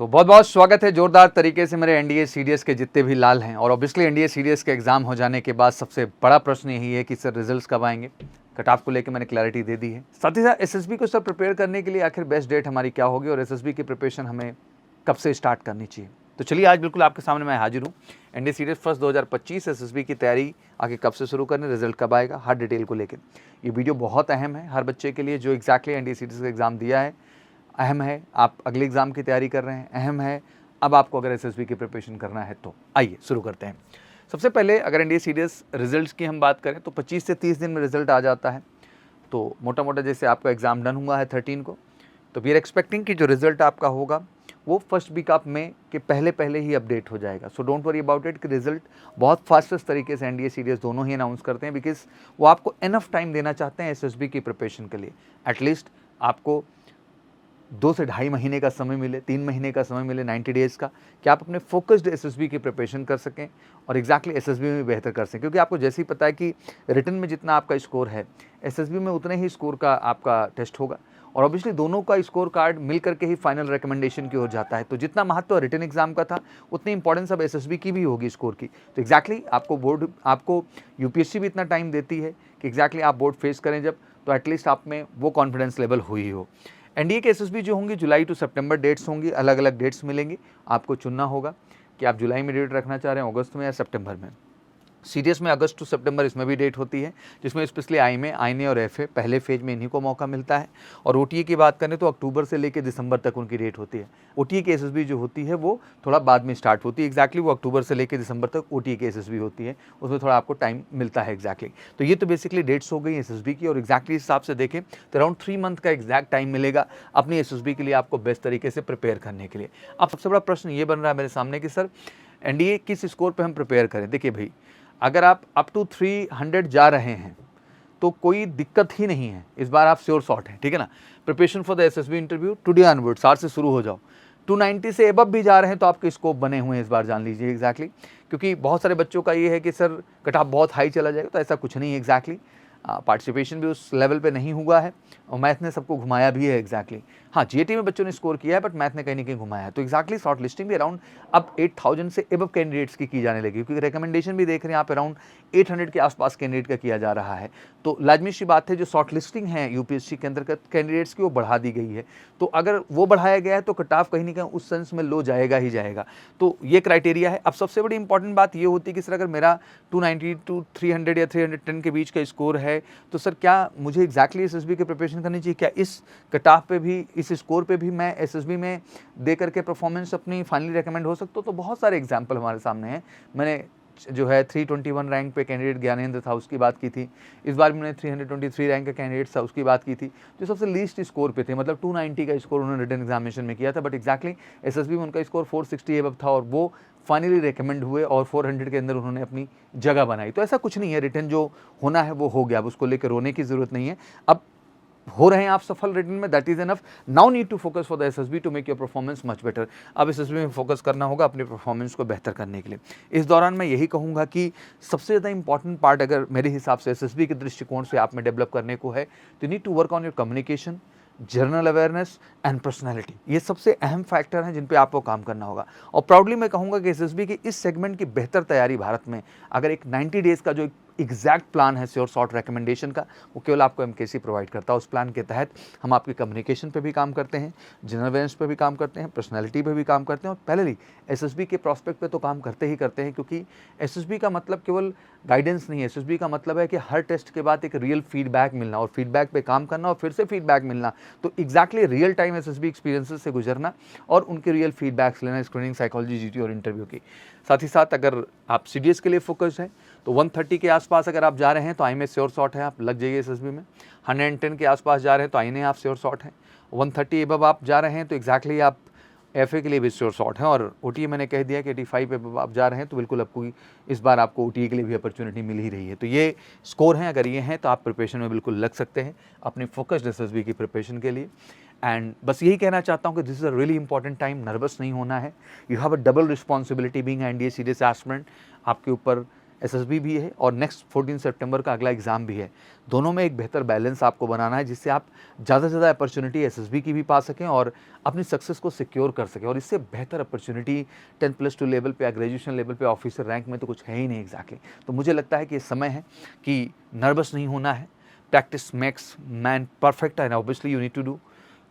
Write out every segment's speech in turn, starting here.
तो बहुत बहुत स्वागत है जोरदार तरीके से मेरे एनडीए सीडीएस के जितने भी लाल हैं। और ऑब्वियसली एनडीए सीडीएस के एग्जाम हो जाने के बाद सबसे बड़ा प्रश्न यही है कि सर रिजल्ट्स कब आएंगे। कट ऑफ को लेकर मैंने क्लैरिटी दे दी है। साथ ही साथ एसएसबी को सर प्रिपेयर करने के लिए आखिर बेस्ट डेट हमारी क्या होगी और एसएसबी की प्रिपरेशन हमें कब से स्टार्ट करनी चाहिए। तो चलिए आज बिल्कुल आपके सामने मैं हाजिर हूँ। एनडीए सीडीएस फर्स्ट 2025 एसएसबी की तैयारी आगे कब से शुरू करनी, रिजल्ट कब आएगा, हर डिटेल को लेकर ये वीडियो बहुत अहम है हर बच्चे के लिए जो एग्जैक्टली एनडीए सीडीएस का एग्जाम दिया है। अहम है आप अगले एग्जाम की तैयारी कर रहे हैं, अहम है अब आपको अगर एसएसबी की प्रिपरेशन करना है। तो आइए शुरू करते हैं। सबसे पहले अगर एनडीए सीडीएस रिजल्ट्स की हम बात करें तो 25 से 30 दिन में रिजल्ट आ जाता है। तो मोटा मोटा जैसे आपका एग्ज़ाम डन हुआ है 13 को, तो वी आर एक्सपेक्टिंग कि जो रिजल्ट आपका होगा वो फर्स्ट वीक ऑफ में के पहले ही अपडेट हो जाएगा। So don't worry about it कि रिजल्ट बहुत फास्टेस्ट तरीके से एनडीए सीडीएस दोनों ही अनाउंस करते हैं, बिकॉज वो आपको इनफ टाइम देना चाहते हैं एसएसबी की प्रिपरेशन के लिए। एटलीस्ट आपको 2 से ढाई महीने का समय मिले, 3 महीने का समय मिले, 90 डेज़ का, कि आप अपने फोकस्ड एसएसबी की प्रिपरेशन कर सकें और एग्जैक्टली एसएसबी में बेहतर कर सकें। क्योंकि आपको जैसे ही पता है कि रिटन में जितना आपका स्कोर है एसएसबी में उतने ही स्कोर का आपका टेस्ट होगा और ऑब्वियसली दोनों का स्कोर कार्ड मिल करके ही फाइनल रिकमेंडेशन की ओर जाता है। तो जितना महत्व रिटन एग्जाम का था उतनी इंपॉर्टेंस अब एसएसबी की भी होगी स्कोर की। तो एग्जैक्टली आपको यूपीएससी भी इतना टाइम देती है कि एग्जैक्टली आप बोर्ड फेस करें जब, तो एटलीस्ट आप में वो कॉन्फिडेंस लेवल हुई हो। एनडीए के एसएसबी जो होंगी जुलाई टू सितंबर डेट्स होंगी, अलग अलग डेट्स मिलेंगी। आपको चुनना होगा कि आप जुलाई में डेट रखना चाह रहे हैं, अगस्त में या सितंबर में। सीडीएस में अगस्त टू सितंबर इसमें भी डेट होती है, जिसमें स्पेशली आईएनए और एफए पहले फेज में इन्हीं को मौका मिलता है। और ओटीए की बात करें तो अक्टूबर से लेकर दिसंबर तक उनकी डेट होती है। ओटीए की एसएसबी जो होती है वो थोड़ा बाद में स्टार्ट होती है, एग्जैक्टली वो अक्टूबर से लेकर दिसंबर तक ओटीए की एसएसबी होती है, उसमें थोड़ा आपको टाइम मिलता है एग्जैक्टली। तो ये तो बेसिकली डेट्स हो गई एसएसबी की। और एग्जैक्टली हिसाब से देखें तो अराउंड 3 मंथ का एग्जैक्ट टाइम मिलेगा अपनी एसएसबी के लिए आपको बेस्ट तरीके से प्रिपेयर करने के लिए। अब सबसे बड़ा प्रश्न ये बन रहा है मेरे सामने कि सर एनडीए किस स्कोर पर हम प्रिपेयर करें। देखिए भाई, अगर आप अप टू 300 जा रहे हैं तो कोई दिक्कत ही नहीं है, इस बार आप श्योर शॉट हैं, ठीक है ना। Preparation for the SSB interview today onwards आज से शुरू हो जाओ। 290 से एबव भी जा रहे हैं तो आपके स्कोप बने हुए हैं इस बार, जान लीजिए एग्जैक्टली। क्योंकि बहुत सारे बच्चों का ये है कि सर कट ऑफ बहुत हाई चला जाएगा, तो ऐसा कुछ नहीं है एग्जैक्टली। पार्टिसिपेशन भी उस लेवल पे नहीं हुआ है और मैथ ने सबको घुमाया भी है एग्जैक्टली। हाँ, जीएटी में बच्चों ने स्कोर किया है बट मैथ ने कहीं ना कहीं घुमाया है। तो एग्जैक्टली शॉर्ट लिस्टिंग भी अराउंड अब 8000 से एबव कैंडिडेट्स की जाने लगी, क्योंकि रिकमेंडेशन भी देख रहे हैं आप अराउंड 800 के आसपास कैंडिडेट का किया जा रहा है। तो लाजमी सी बात है जो शॉर्ट लिस्टिंग है यूपीएससी के अंतर्गत कैंडिडेट्स की वो बढ़ा दी गई है। तो अगर वो बढ़ाया गया है तो कट ऑफ कहीं ना कहीं उस सेंस में लो जाएगा ही जाएगा। तो ये क्राइटेरिया है। अब सबसे बड़ी इंपॉर्टेंट बात ये होती है कि सर अगर मेरा 290 टू 300 या 310 के बीच का स्कोर है तो सर क्या मुझे एग्जैक्टली एसएसबी की प्रिपरेशन करनी चाहिए? क्या इस कट ऑफ पे भी, इस स्कोर पे भी मैं एसएसबी में दे करके परफॉर्मेंस अपनी फाइनली रेकमेंड हो सकता हूँ? तो बहुत सारे एग्जाम्पल हमारे सामने हैं। मैंने जो है 321 रैंक पे कैंडिडेट ज्ञानेंद्र था, उसकी बात की थी। इस बार मैंने 323 रैंक का कैंडिडेट था, उसकी बात की थी, जो सबसे लीस्ट स्कोर पे थे। मतलब 290 का स्कोर उन्होंने रिटन एग्जामिनेशन में किया था, बट एग्जैक्टली एसएसबी में उनका स्कोर 460 एबव था और वो फाइनली रिकमेंड हुए और 400 के अंदर उन्होंने अपनी जगह बनाई। तो ऐसा कुछ नहीं है, रिटन जो होना है वो हो गया, अब उसको लेकर रोने की जरूरत नहीं है। अब हो रहे हैं आप सफल रिटन में, that is enough. Now need to focus for the SSB to make your performance much better. अब एसएसबी में फोकस करना होगा अपनी परफॉर्मेंस को बेहतर करने के लिए। इस दौरान मैं यही कहूंगा कि सबसे ज़्यादा इंपॉर्टेंट पार्ट अगर मेरे हिसाब से एसएसबी के दृष्टिकोण से आप में डेवलप करने को है तो need to work on your communication, general awareness and personality. ये सबसे अहम फैक्टर हैं जिन पे आपको काम करना होगा। और प्राउडली मैं कहूँगा कि एसएसबी की इस सेगमेंट की बेहतर तैयारी भारत में अगर एक 90 डेज़ का जो एग्जैक्ट प्लान है श्योर शॉर्ट रिकमेंडेशन का, वो केवल आपको एमकेसी प्रोवाइड करता है। उस प्लान के तहत हम आपकी कम्युनिकेशन पे भी काम करते हैं, जनरल अवेयरनेस पे भी काम करते हैं, पर्सनैलिटी पे भी काम करते हैं और पैरेलली एसएसबी के प्रॉस्पेक्ट पे तो काम करते ही करते हैं। क्योंकि एसएसबी का मतलब केवल गाइडेंस नहीं है, एसएसबी का मतलब है कि हर टेस्ट के बाद एक रियल फीडबैक मिलना और फीडबैक पे काम करना और फिर से फीडबैक मिलना। तो exactly real time SSB experiences से गुजरना और उनके रियल फीडबैक्स लेना, स्क्रीनिंग, साइकोलॉजी, जीटी और इंटरव्यू की। साथ ही साथ अगर आप सीडीएस के लिए फोकस है तो 130 के आसपास अगर आप जा रहे हैं तो आईएमए श्योर शॉट है, आप लग जाइए एसएसबी में। 110 के आसपास जा रहे हैं तो आईएनए आप श्योर शॉट है। 130 एबव आप जा रहे हैं तो एग्जैक्टली आप एफए के लिए भी श्योर शॉट है। और ओटीए मैंने कह दिया कि 85 एबव आप जा रहे हैं तो बिल्कुल आपको इस बार आपको ओटीए के लिए भी अपॉर्चुनिटी मिल ही रही है। तो ये स्कोर हैं, अगर ये हैं तो आप प्रिपरेशन में बिल्कुल लग सकते हैं अपनी फोकस्ड एसएसबी की प्रिपरेशन के लिए। एंड बस यही कहना चाहता हूँ कि this is a really important time, nervous नहीं होना है। You have a double responsibility being NDA CDS aspirant. आपके ऊपर एसएसबी भी है और नेक्स्ट 14 सितंबर का अगला एग्ज़ाम भी है। दोनों में एक बेहतर बैलेंस आपको बनाना है, जिससे आप ज़्यादा से ज़्यादा अपॉर्चुनिटी एसएसबी की भी पा सकें और अपनी सक्सेस को सिक्योर कर सकें। और इससे बेहतर अपॉर्चुनिटी 10+2 लेवल पे या ग्रेजुएशन लेवल पे ऑफिसर रैंक में तो कुछ है ही नहीं एग्जैक्टली। तो मुझे लगता है कि ये समय है कि नर्वस नहीं होना है। Practice makes man perfect and obviously you need to do.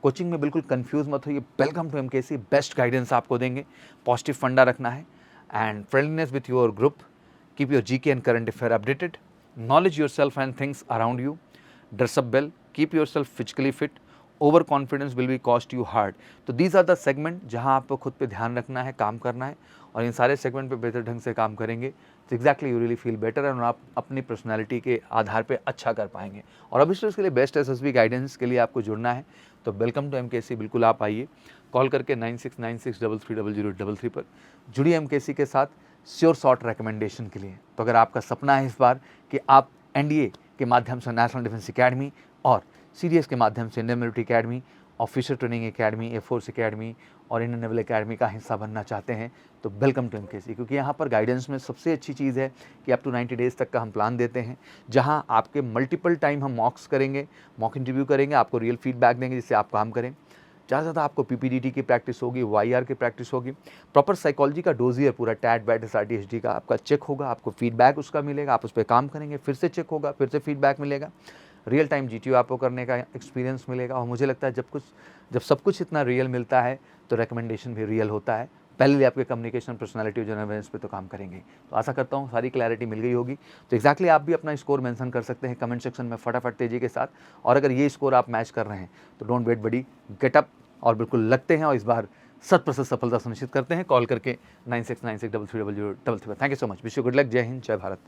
Coaching में बिल्कुल कंफ्यूज मत होइए। Welcome to MKC, best guidance आपको देंगे। पॉजिटिव फंडा रखना है and friendliness with your group. Keep your GK and current affair updated. Knowledge yourself and things around you. Dress up well, keep yourself physically fit. Over confidence will be cost you hard. तो these are the segment जहां आपको खुद पे ध्यान रखना है, काम करना है और इन सारे सेगमेंट पे बेहतर ढंग से काम करेंगे तो exactly you really feel better and आप अपनी पर्सनैलिटी के आधार पे अच्छा कर पाएंगे। और अभी इसके लिए बेस्ट एसएसबी गाइडेंस के लिए आपको जुड़ना है तो वेलकम टू एमकेसी, बिल्कुल आप आइए। कॉल करके 9696330033 पर जुड़िए एमकेसी के साथ श्योर शॉर्ट रिकमेंडेशन के लिए। तो अगर आपका सपना है इस बार कि आप एनडीए के माध्यम से नेशनल डिफेंस अकेडमी और सीडीएस के माध्यम से Indian military academy, officer training academy, air force academy और इंडियन नेवल अकेडमी का हिस्सा बनना चाहते हैं तो वेलकम टू एमकेसी। क्योंकि यहाँ पर गाइडेंस में सबसे अच्छी चीज़ है कि अप टू 90 डेज़ तक का हम प्लान देते हैं, जहाँ आपके मल्टीपल टाइम हम मॉक्स करेंगे, मॉक इंटरव्यू करेंगे, आपको रियल फीडबैक देंगे जिससे आप काम करें। ज़्यादा से ज़्यादा आपको पीपीडीटी की प्रैक्टिस होगी, वाईआर की प्रैक्टिस होगी, प्रॉपर साइकोलॉजी का डोजियर पूरा टैट बैट एसआरटीएचडी का आपका चेक होगा, आपको फीडबैक उसका मिलेगा, आप उस पर काम करेंगे, फिर से चेक होगा, फिर से फीडबैक मिलेगा, रियल टाइम जीटीओ आपको करने का एक्सपीरियंस मिलेगा। और मुझे लगता है जब सब कुछ इतना रियल मिलता है तो रिकमेंडेशन भी रियल होता है। पहले आपके कम्युनिकेशन, पर्सनालिटी और जनरल अवेयरनेस पे तो काम करेंगे। तो आशा करता हूँ सारी क्लैरिटी मिल गई होगी। तो एग्जैक्टली आप भी अपना स्कोर मेंशन कर सकते हैं कमेंट सेक्शन में फटाफट तेजी के साथ। और अगर ये स्कोर आप मैच कर रहे हैं तो don't wait buddy, get up और बिल्कुल लगते हैं और इस बार 100% सफलता सुनिश्चित करते हैं। कॉल करके 9696330033। Thank you so much. Wish you good luck. जय हिंद, जय भारत।